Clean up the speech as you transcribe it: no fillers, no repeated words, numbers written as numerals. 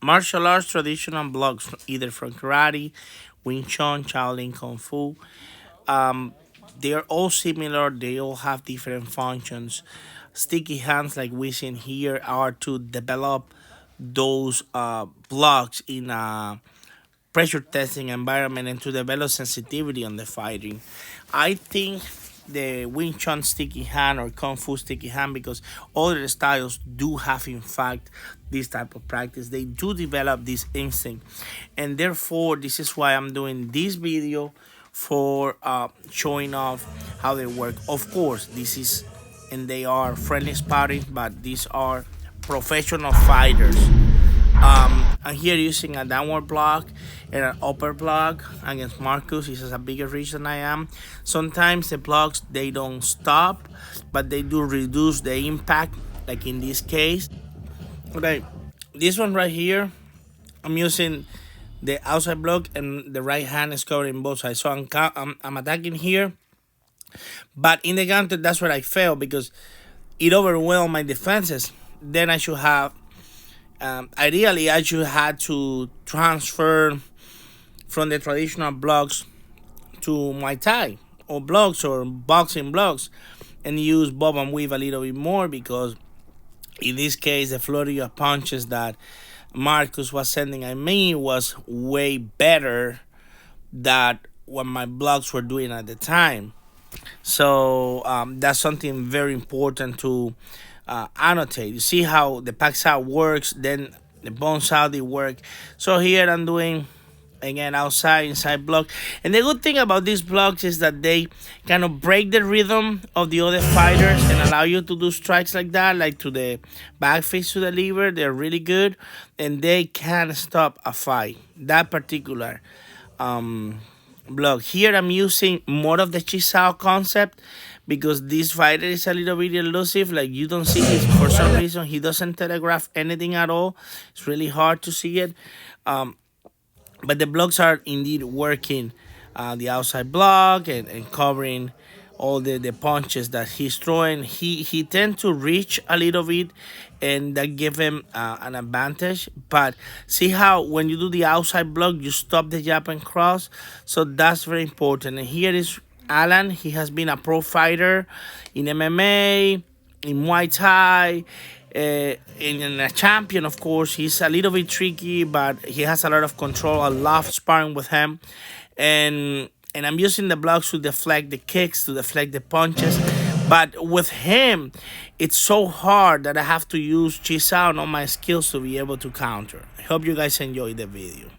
martial arts traditional blocks, either from karate, Wing Chun, Shaolin, Kung Fu. Um, they are all similar. They all have different functions. Sticky hands, like we see here, are to develop those blocks in a pressure testing environment and to develop sensitivity on the fighting. I think the Wing Chun sticky hand or Kung Fu sticky hand, because other styles do have in fact this type of practice. They do develop this instinct, and therefore this is why I'm doing this video for showing off how they work. Of course, this is and they are friendly sparring, but these are professional fighters. I'm here using a downward block and an upper block against Marcus. He has a bigger reach than I am. Sometimes the blocks, they don't stop, but they do reduce the impact, like in this case. Okay, this one right here, I'm using the outside block and the right hand is covering both sides. So I'm attacking here, but in the counter, that's where I fail because it overwhelmed my defenses. Then I should have ideally, I should have to transfer from the traditional blocks to Muay Thai or blocks or boxing blocks and use bob and weave a little bit more, because in this case, the flurry of punches that Marcus was sending at me was way better than what my blocks were doing at the time. So that's something very important to annotate. You see how the pack out works, then the bone Saudi work. So here I'm doing again outside, inside block. And the good thing about these blocks is that they kind of break the rhythm of the other fighters and allow you to do strikes like that, like to the back face to the liver. They're really good, and they can stop a fight. That particular block. Here I'm using more of the Chisao concept because this fighter is a little bit elusive. Like you don't see this for some reason. He doesn't telegraph anything at all. It's really hard to see it. But the blocks are indeed working. The outside block and covering all the punches that he's throwing. He tends to reach a little bit, and that give him an advantage. But see how when you do the outside block, you stop the jab and cross. So that's very important. And here is Alan. He has been a pro fighter in MMA, in Muay Thai, in a champion. Of course, he's a little bit tricky, but he has a lot of control. I love sparring with him, and I'm using the blocks to deflect the kicks, to deflect the punches. But with him, it's so hard that I have to use Chisao and all my skills to be able to counter. I hope you guys enjoyed the video.